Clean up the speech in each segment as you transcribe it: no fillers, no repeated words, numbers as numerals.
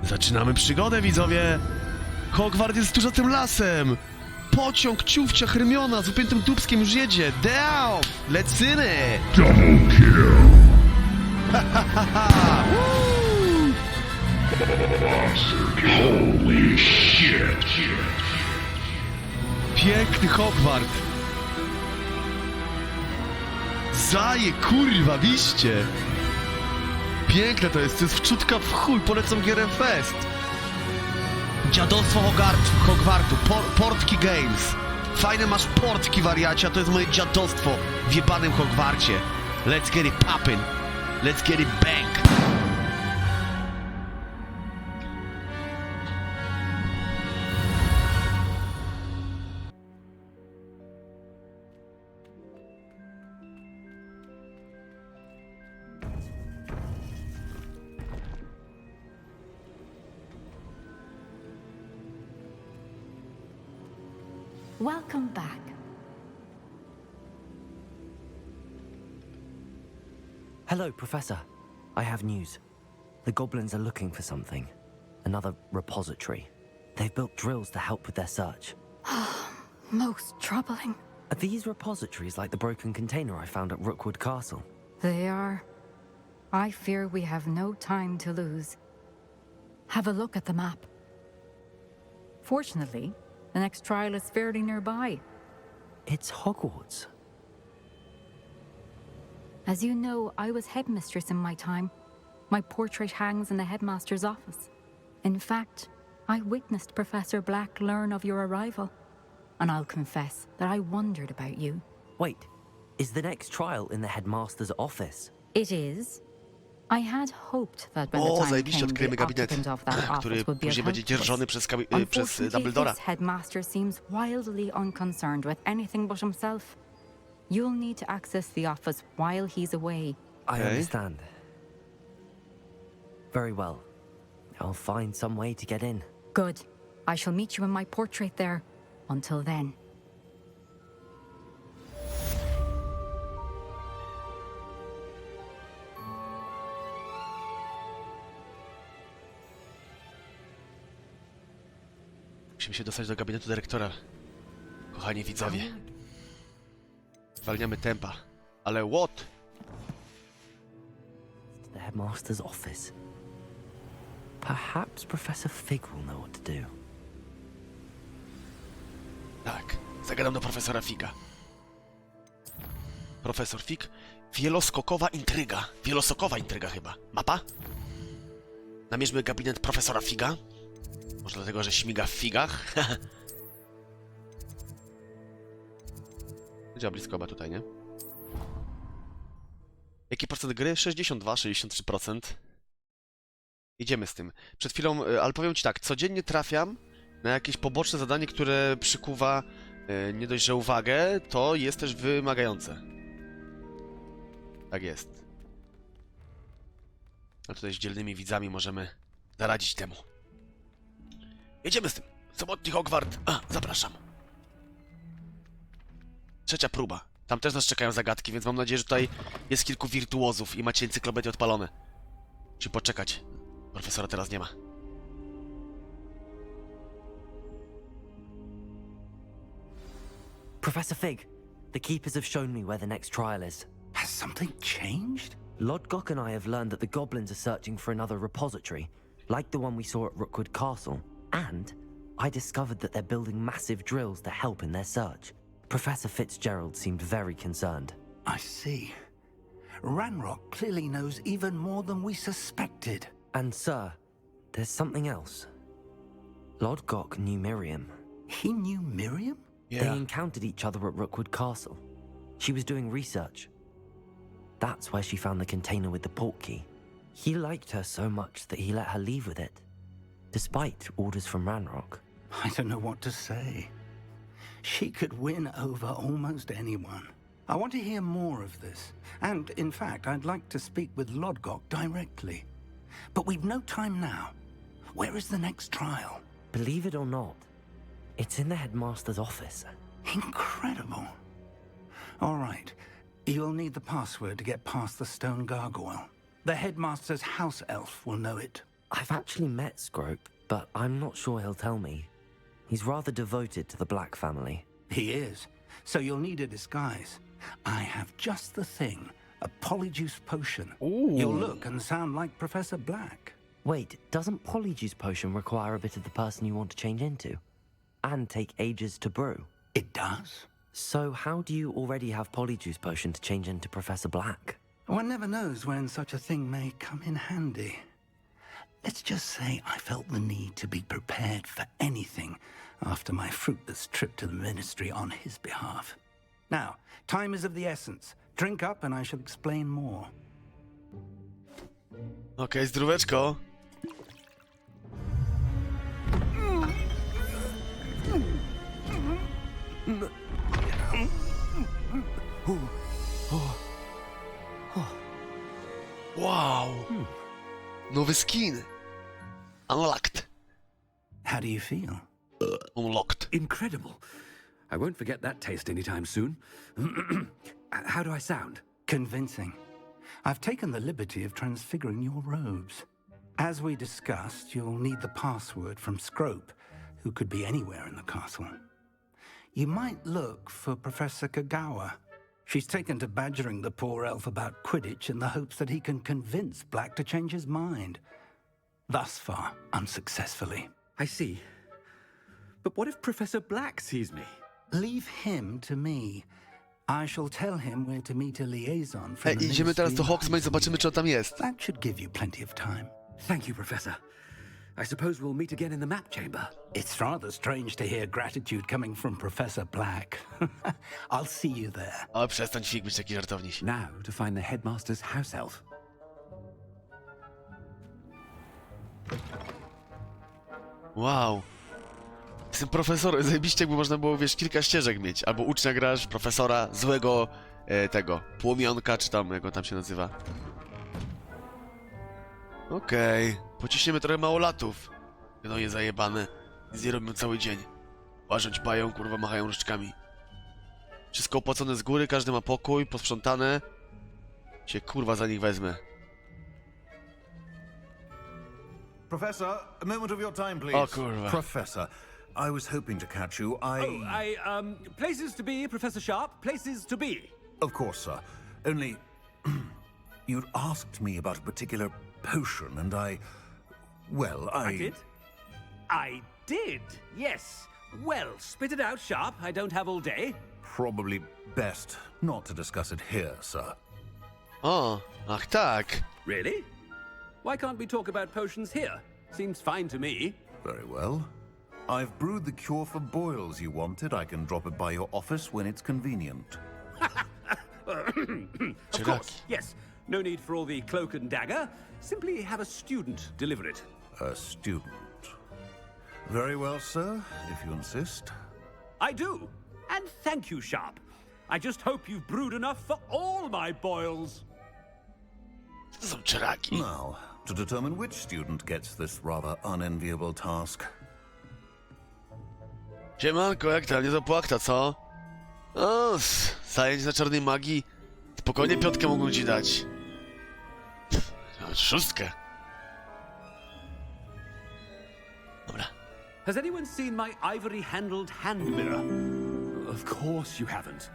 Zaczynamy przygodę, widzowie! Hogwarts jest tuż za tym lasem! Pociąg ciufcia Hermiona z upiętym dupskiem już jedzie! Down! Lecyny! Double kill. Ha ha ha ha! Woo! Holy shit. Piękny Hogwart! Zaje, kurwa, wiście! Piękne to jest wczutka w chuj, polecam gierę Fest! Dziadostwo Hogwartu, portki games. Fajne masz portki, wariacie, a to jest moje dziadostwo w jebanym Hogwarcie. Let's get it poppin'. Let's get it bang. Welcome back. Hello, Professor. I have news. The goblins are looking for something. Another repository. They've built drills to help with their search. Most troubling. Are these repositories like the broken container I found at Rookwood Castle? They are. I fear we have no time to lose. Have a look at the map. Fortunately, the next trial is fairly nearby. It's Hogwarts. As you know, I was headmistress in my time. My portrait hangs in the headmaster's office. In fact, I witnessed Professor Black learn of your arrival. And I'll confess that I wondered about you. Wait, is the next trial in the headmaster's office? It is. I had hoped that when the O, time zajebiście, came, odkryjemy the gabinet, occupant of that który office would be później będzie helpless. dzierżony przez Unfortunately, Dumbledora. this headmaster seems wildly unconcerned with anything but himself. You'll need to access the office while he's away. I Okay. understand. Very well. I'll find some way to get in. Good. I shall meet you in my portrait there. Until then. Musimy się dostać do gabinetu dyrektora. Kochani widzowie. Zwalniamy tempa. Ale what? To the headmaster's office. Perhaps Professor Fig will know what to do. Tak, zagadam do profesora Figa. Profesor Fig? Wieloskokowa intryga. Wielosokowa intryga chyba. Mapa? Namierzmy gabinet profesora Figa. Może dlatego, że śmiga w figach? Działa blisko chyba tutaj, nie? Jaki procent gry? 62, 63%. Idziemy z tym. Przed chwilą, ale powiem ci tak, codziennie trafiam na jakieś poboczne zadanie, które przykuwa nie dość, że uwagę, to jest też wymagające. Tak jest. A tutaj z dzielnymi widzami możemy zaradzić temu. Jedziemy z tym. Samotny Hogwart. Zapraszam. Trzecia próba. Tam też nas czekają zagadki, więc mam nadzieję, że tutaj jest kilku wirtuozów i macie encyklopedię odpalone. Musimy poczekać. Profesora teraz nie ma. Professor Fig, the keepers have shown me where the next trial is. Has something changed? Lodgok and I have learned that the goblins are searching for another repository, like the one we saw at Rookwood Castle. And I discovered that they're building massive drills to help in their search. Professor Fitzgerald seemed very concerned. I see. Ranrock clearly knows even more than we suspected. And sir, there's something else. Lodgok knew Miriam. He knew Miriam? They encountered each other at Rookwood Castle. She was doing research. That's where she found the container with the portkey. He liked her so much that he let her leave with it, despite orders from Ranrock. I don't know what to say. She could win over almost anyone. I want to hear more of this. And, in fact, I'd like to speak with Lodgok directly. But we've no time now. Where is the next trial? Believe it or not, it's in the headmaster's office. Incredible. All right. You'll need the password to get past the stone gargoyle. The headmaster's house elf will know it. I've actually met Scrope, but I'm not sure he'll tell me. He's rather devoted to the Black family. He is. So you'll need a disguise. I have just the thing. A polyjuice potion. Ooh. You'll look and sound like Professor Black. Wait, doesn't Polyjuice Potion require a bit of the person you want to change into? And take ages to brew? It does. So how do you already have Polyjuice Potion to change into Professor Black? One never knows when such a thing may come in handy. Let's just say I felt the need to be prepared for anything after my fruitless trip to the Ministry on his behalf. Now, time is of the essence. Drink up and I shall explain more. Okej, zdróweczko. Wow. Nowy skin. Unlocked. How do you feel? Unlocked. Incredible. I won't forget that taste anytime soon. How do I sound? Convincing. I've taken the liberty of transfiguring your robes. As we discussed, you'll need the password from Scrope, who could be anywhere in the castle. You might look for Professor Kagawa. She's taken to badgering the poor elf about Quidditch in the hopes that he can convince Black to change his mind. Thus far, unsuccessfully. I see. But what if Professor Black sees me? Leave him to me. I shall tell him where to meet a liaison from the Idziemy teraz do Ministry Hogsmeade, zobaczymy, czy on tam jest. That should give you plenty of time. Thank you, Professor. I suppose we'll meet again in the map chamber. It's rather strange to hear gratitude coming from Professor Black. I'll see you there. O, przestań fig być taki żartowniś. Now to find the headmaster's house elf. Wow. Jestem profesorem, zajebiście jakby można było, wiesz, kilka ścieżek mieć. Albo ucznia grasz, profesora, złego, tego, płomionka, czy tam, jak on tam się nazywa. Okej. Pociśniemy trochę małolatów. No je zajebane. Nic nie robią cały dzień. Łażąć pają, kurwa, machają różdżkami. Wszystko opłacone z góry, każdy ma pokój, posprzątane. Się, kurwa, za nich wezmę. Professor, a moment of your time, O please. kurwa. Professor, I was hoping to catch you. Places to be, Professor Sharp, places to be. Of course, sir. Only... you'd asked me about a particular potion, and well, I did? I did, yes. Well, spit it out, Sharp. I don't have all day. Probably best not to discuss it here, sir. O, ach tak. Really? Why can't we talk about potions here? Seems fine to me. Very well. I've brewed the cure for boils you wanted. I can drop it by your office when it's convenient. Of course, yes. No need for all the cloak and dagger. Simply have a student deliver it. A student. Very well, sir, if you insist. I do. And thank you, Sharp. I just hope you've brewed enough for all my boils. To są czeraki. Now, to determine which student gets this rather unenviable task. Siemanko, jak tam? Nie zapłakta, co? O, zajęć na czarnej magii. Spokojnie piątkę mogą ci dać. Nawet szóstkę. Dobra. Has anyone seen my ivory-handled hand mirror? Of course you haven't.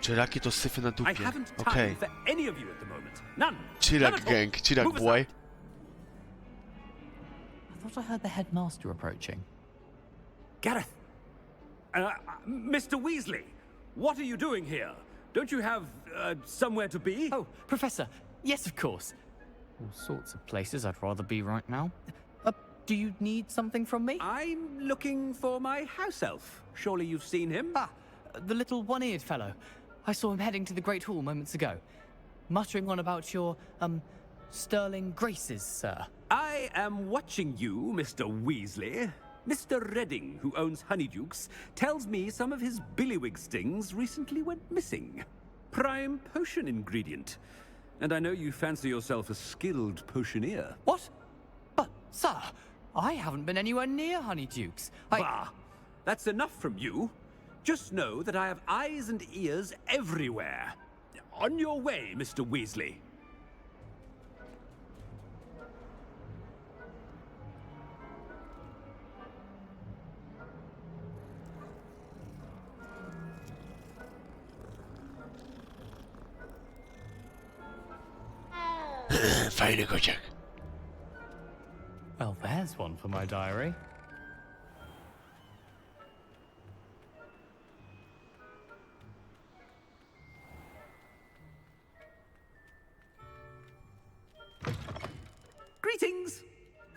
Czeraki to syfy na I dupie. haven't time Okej. for any of you at the moment. None. None Chirac at all. gang, Chirac Move boy. aside. I thought I heard the headmaster approaching. Gareth. Mr. Weasley, what are you doing here? Don't you have somewhere to be? Oh, Professor. Yes, of course. All sorts of places I'd rather be right now. Do you need something from me? I'm looking for my house elf. Surely you've seen him? Ah, the little one-eared fellow. I saw him heading to the Great Hall moments ago, muttering on about your, sterling graces, sir. I am watching you, Mr. Weasley. Mr. Redding, who owns Honeydukes, tells me some of his billywig stings recently went missing. Prime potion ingredient. And I know you fancy yourself a skilled potioneer. What? But, sir, I haven't been anywhere near Honeydukes. Bah! That's enough from you. Just know that I have eyes and ears everywhere. On your way, Mr. Weasley. Fajny kociak. Well, there's one for my diary. Greetings!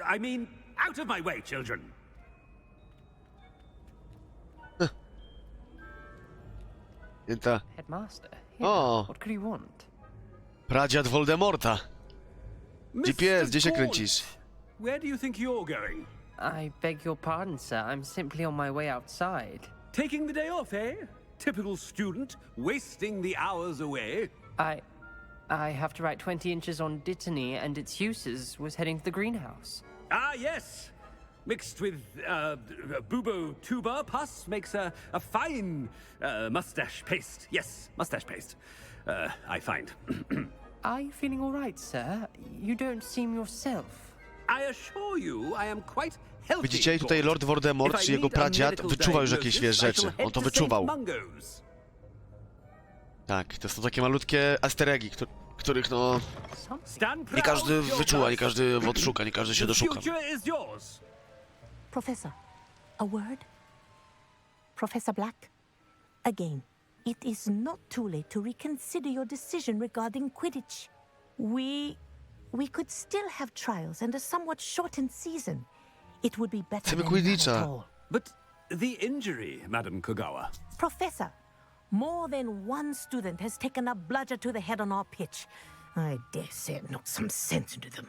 I mean, out of my way, children. Pięta. Headmaster? O! What could he want? Pradziad Voldemorta. GPS, gdzie się kręcisz? Where do you think you're going? I beg your pardon, sir. I'm simply on my way outside. Taking the day off, eh? Typical student, wasting the hours away. I have to write 20 inches on Dittany and its uses. Was heading to the greenhouse. Ah, yes. Mixed with bubo tuber pus makes a fine mustache paste. Yes, mustache paste. I find. Are you feeling all right, sir? You don't seem yourself. I assure you, I am quite healthy. Widzicie, tutaj Lord Voldemort, czy jego pradziad, wyczuwał już jakieś, wiesz, rzeczy. On to wyczuwał. Tak, to są takie malutkie easter eggi, których, no... Nie każdy wyczuła, nie każdy odszuka, nie każdy się doszuka. Professor, a word? Professor Black, again, it is not too late to reconsider your decision regarding Quidditch. We could still have trials and a somewhat shortened season. It would be better than none at all. But the injury, Madam Kogawa. Professor, more than one student has taken a bludger to the head on our pitch. I dare say it knocked some sense into them.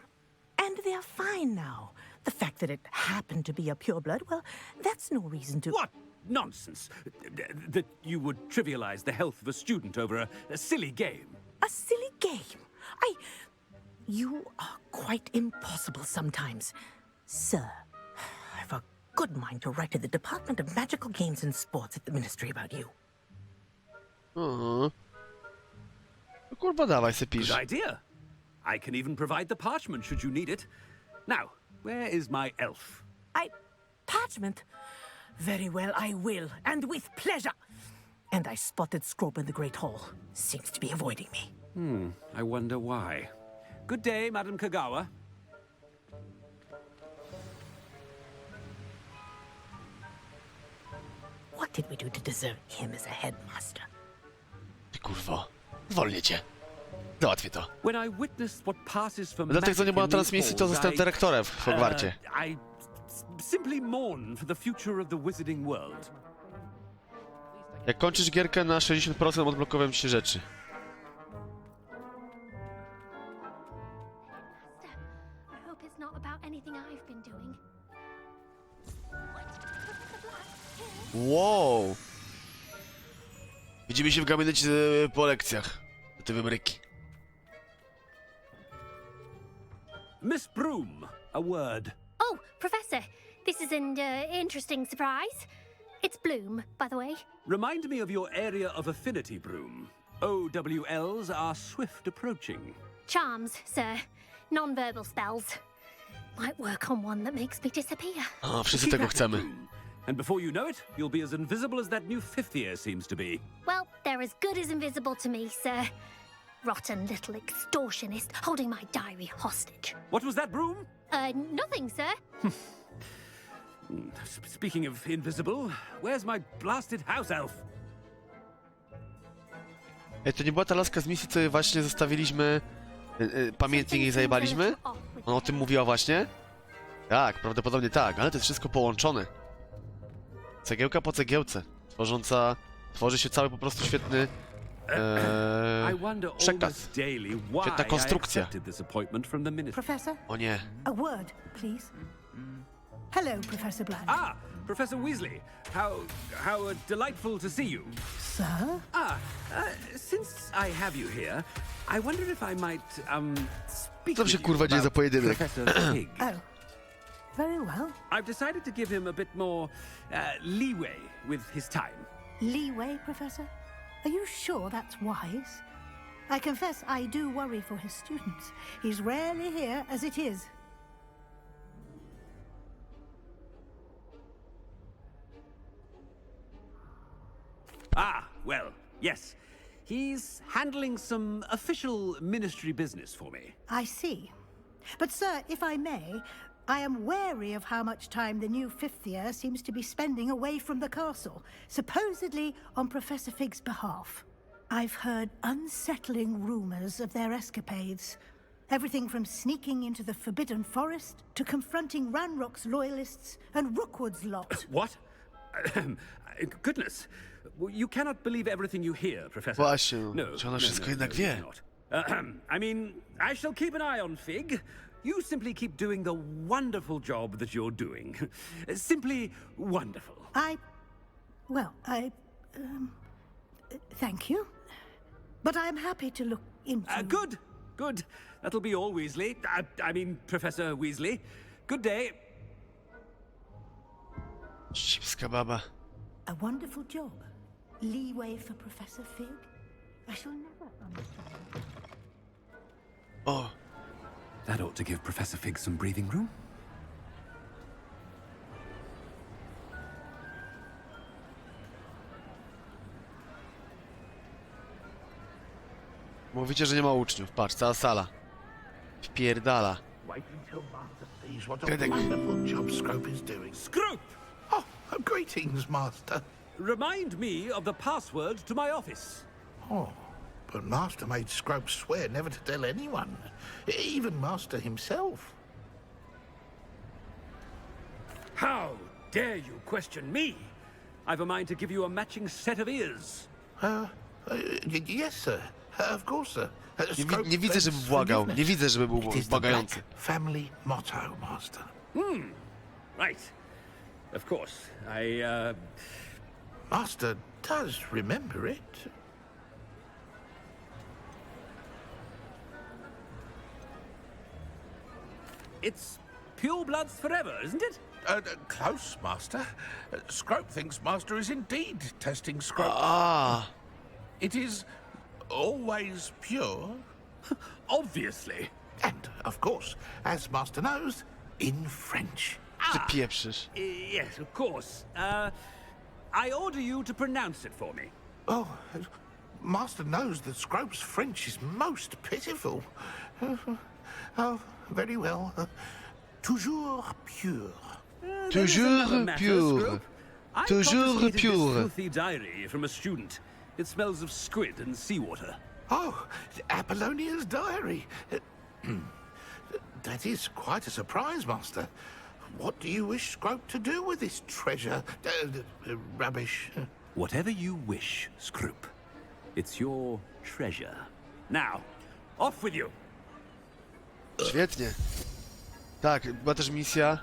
And they are fine now. The fact that it happened to be a pureblood, well, that's no reason to... What nonsense! That you would trivialize the health of a student over a silly game. A silly game? You are quite impossible sometimes. Sir, I've a good mind to write to the Department of Magical Games and Sports at the Ministry about you. No kurwa, dawaj se pisz. Good idea. I can even provide the parchment should you need it. Now, where is my elf? Parchment? Very well, I will, and with pleasure. And I spotted Scrope in the Great Hall. Seems to be avoiding me. I wonder why. Good day, Madam Kogawa. What did we do to deserve him as a headmaster? Ty kurwo, zwolnię cię. Załatwię to. When I witnessed what passes for Dlatego, co nie było na transmisji, to zostałem dyrektorem w Hogwarcie. I simply mourn for the future of the wizarding world. Jak kończysz gierkę na 60%, odblokowują ci się rzeczy. I hope it's not about anything I've been doing. Wow! Widzimy się w gabinecie po lekcjach. Te wybryki. Miss Broom, a word. Oh, Professor, this is an interesting surprise. It's Bloom, by the way. Remind me of your area of affinity, Broom. OWLs are swift approaching. Charms, sir. Non-verbal spells. Might work on one that makes me disappear. O, wszyscy Keep tego at it, chcemy. Broom. And before you know it, you'll be as invisible as that new fifth year seems to be. Well, they're as good as invisible to me, sir. Rotten little extortionist holding my diary hostage. What was that, Broom? Nothing, sir. Speaking of invisible, where's my blasted house elf? Ej, to nie była ta laska z misji, co właśnie zostawiliśmy... pamiętnik jej zajebaliśmy? Ona o tym mówiła właśnie? Tak, prawdopodobnie tak, ale to jest wszystko połączone. Cegiełka po cegiełce, tworzy się cały po prostu świetny przekaz. Świetna konstrukcja. Professor? O nie. A word, please. Hello, Professor Black. Ah, Professor Weasley. How delightful to see you. Sir? Since I have you here, I wonder if I might, speak Co się with you kurwa dzieje za about pojedynek? Professor Pig. Oh, very well. I've decided to give him a bit more leeway with his time. Leeway, Professor? Are you sure that's wise? I confess I do worry for his students. He's rarely here as it is. Ah, well, yes. He's handling some official ministry business for me. I see. But, sir, if I may, I am wary of how much time the new fifth year seems to be spending away from the castle, supposedly on Professor Fig's behalf. I've heard unsettling rumors of their escapades. Everything from sneaking into the Forbidden Forest to confronting Ranrock's loyalists and Rookwood's lot. What? Goodness. You cannot believe everything you hear, Professor. Właśnie, czy ona wszystko jednak wie? Not. I mean, I shall keep an eye on Fig. You simply keep doing the wonderful job that you're doing. Simply wonderful. Thank you. But I'm happy to look into... Good. Good. That'll be all, Weasley. I mean, Professor Weasley. Good day. Cipska baba. A wonderful job. Leeway for Professor Fig. I shall never understand. O, That ought to give Professor Fig some breathing room. mówicie, że nie ma uczniów. Patrz, cała sala. Wpierdala. Wait until Master sees what a Krytyk. wonderful job Scrope is doing. Scrope! Oh, greetings, Master. Remind me of the password to my office. Oh, but Master made Scrope swear never to tell anyone, even Master himself. How dare you question me? I've a mind to give you a matching set of ears. Yes, sir. Of course, sir. Nie widzę, żeby błagał. Nie widzę, żeby był It is the błagający. Black family motto, Master. Right. Of course. Master does remember it. It's pure bloods forever, isn't it? Close, Master. Scrope thinks Master is indeed testing Scrope. A, It is always pure. Obviously. And, of course, as Master knows, in French. ty pieprzysz. Yes, of course. I order you to pronounce it for me. Oh, Master knows that Scrope's French is most pitiful. Oh, very well. Toujours pure. Toujours pure. I Toujours confiscated this pure. filthy diary from a student. It smells of squid and seawater. Oh, Apollonia's diary. That is quite a surprise, Master. What do you wish Scrope to do with this treasure? Rubbish. Whatever you wish, Scroop. It's your treasure. Now, off with you. Świetnie. Tak, była też misja.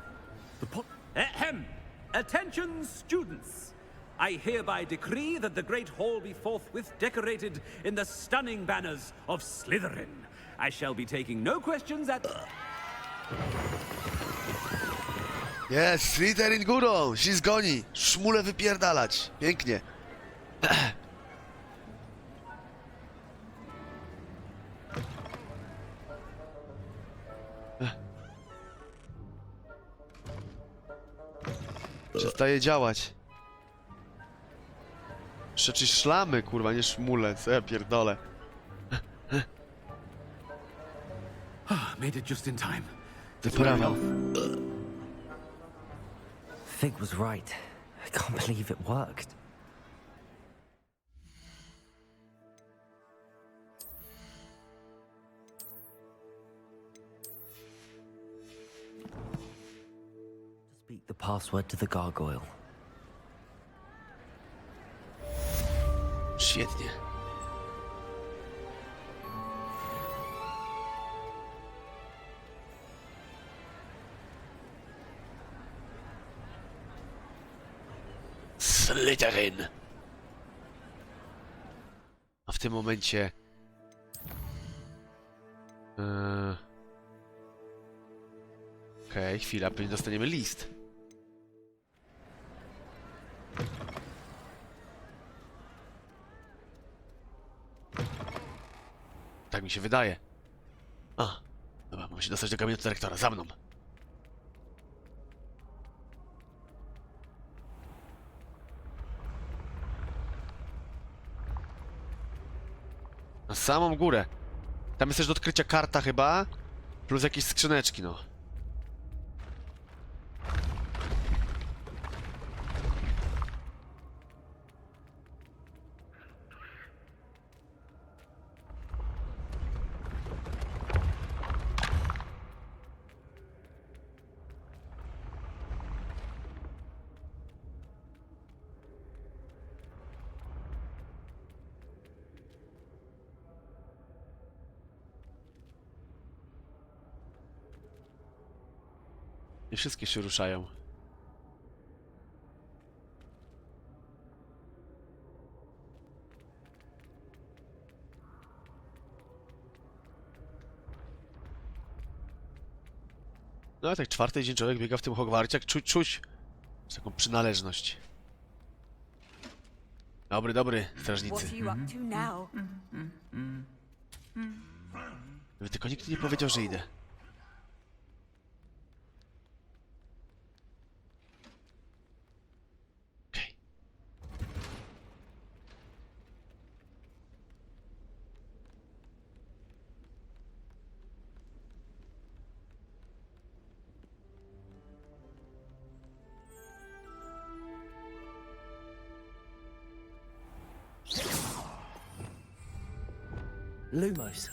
Ahem! Attention, students! I hereby decree that the Great Hall be forthwith decorated in the stunning banners of Slytherin. I shall be taking no questions at... Jest, Slytherin górą! Ślizg goni! Szmule wypierdalać! Pięknie. Przestaje działać. Przecież szlamy, kurwa, nie szmule, co ja pierdolę. Made it just in time. Wyprawa. Fig was right. I can't believe it worked. Speak the password to the gargoyle. Świetnie. Slytherin. A w tym momencie... Okej, chwila, pewnie dostaniemy list. Tak mi się wydaje. A, dobra, mam się dostać do gabinetu dyrektora, za mną. Na samą górę. Tam jest też do odkrycia karta chyba. Plus jakieś skrzyneczki, no. Nie wszystkie się ruszają. No tak, czwarty dzień człowiek biega w tym Hogwarcie, jak czuć taką przynależność. Dobry, strażnicy. Gdyby tylko nikt nie powiedział, że idę. Okej. Lumos.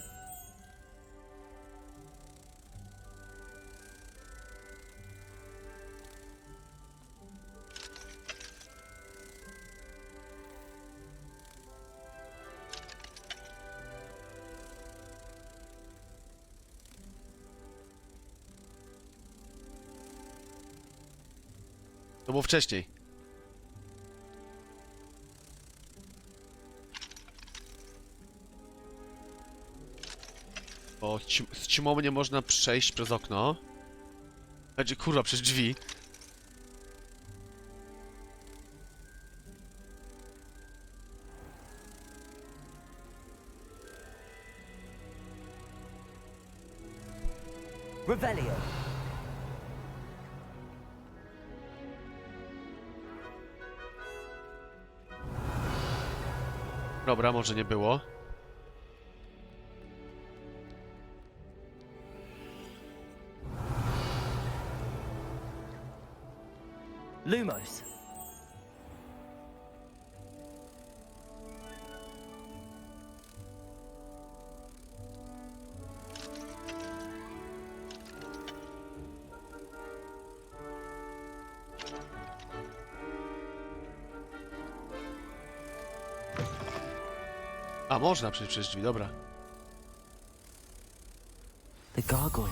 To było wcześniej. Bo z ćmą nie można przejść przez okno. Znaczy, kurwa, przez drzwi. Revelio. Dobra, może nie było. Lumos. A, można przejść przez drzwi, dobra. The gargoyle.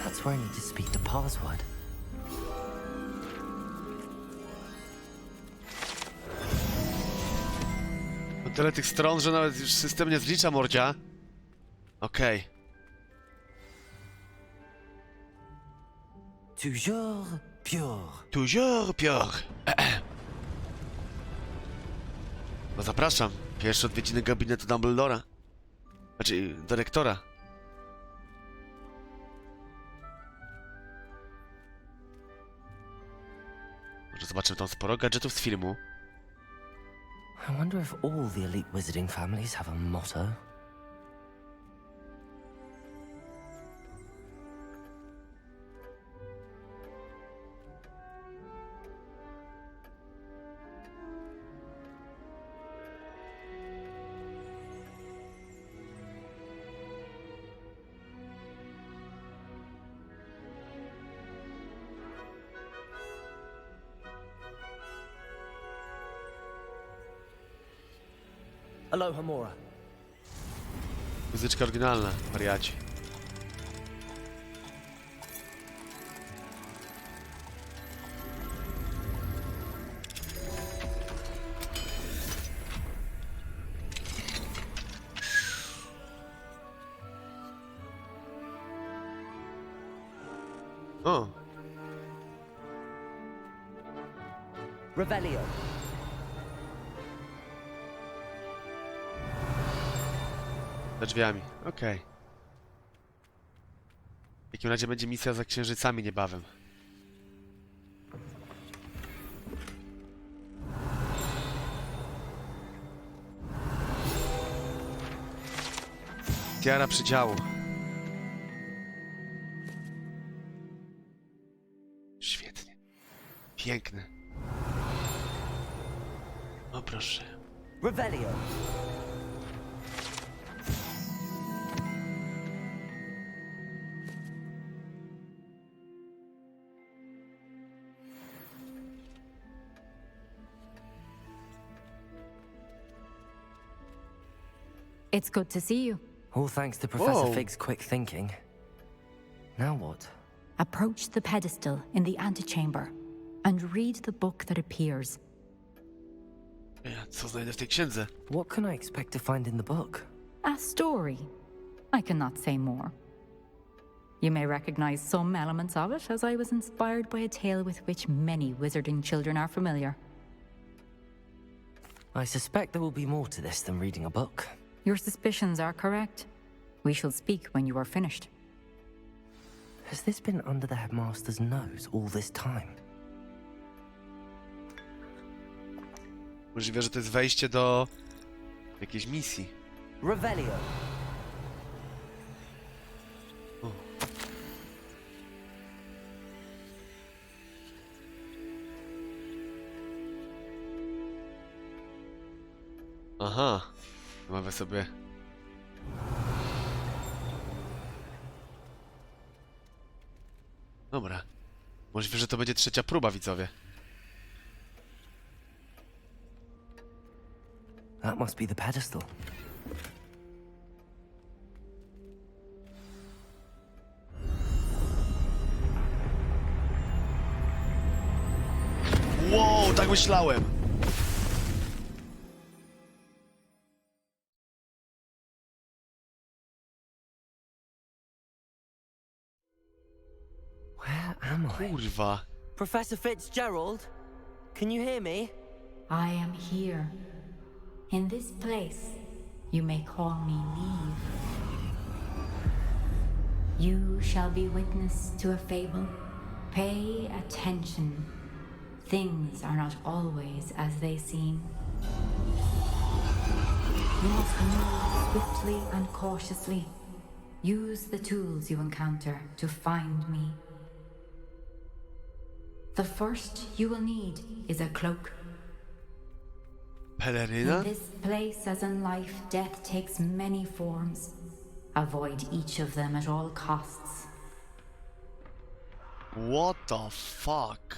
That's where I need to speak the password. No tyle tych stron, że nawet już system nie zlicza, mordzia. Okej. Toujours pure. Toujours pure. No zapraszam. Pierwsze odwiedziny gabinetu Dumbledora. Znaczy, dyrektora. Może zobaczymy tam sporo gadżetów z filmu. I wonder if all the elite wizarding families have a motto. Aloha Mora. Muzyczka oryginalna, wariaci. O, Revelio. za drzwiami, okej. W takim razie będzie misja za księżycami niebawem. Tiara przydziału. Świetnie. Piękne. O proszę. Revelio. It's good to see you. All thanks to Professor Whoa. Fig's quick thinking. Now what? Approach the pedestal in the antechamber and read the book that appears. Co znajdę w tej księdze? What can I expect to find in the book? A story. I cannot say more. You may recognize some elements of it, as I was inspired by a tale with which many wizarding children are familiar. I suspect there will be more to this than reading a book. Your suspicions are correct. We shall speak when you are finished. Has this been under the headmaster's nose all this time? Możliwe, że to jest wejście do jakiejś misji. Revelio. Aha. Mamy sobie... Dobra. Możliwe, że to będzie trzecia próba, widzowie. That must be the pedestal. Wow, tak myślałem! Where am I? Kurwa. Professor Fitzgerald? Can you hear me? I am here. In this place, you may call me Leave. You shall be witness to a fable. Pay attention. Things are not always as they seem. You must move swiftly and cautiously. Use the tools you encounter to find me. The first you will need is a cloak. Peleryna? In this place, as in life, death takes many forms. Avoid each of them at all costs. What the fuck?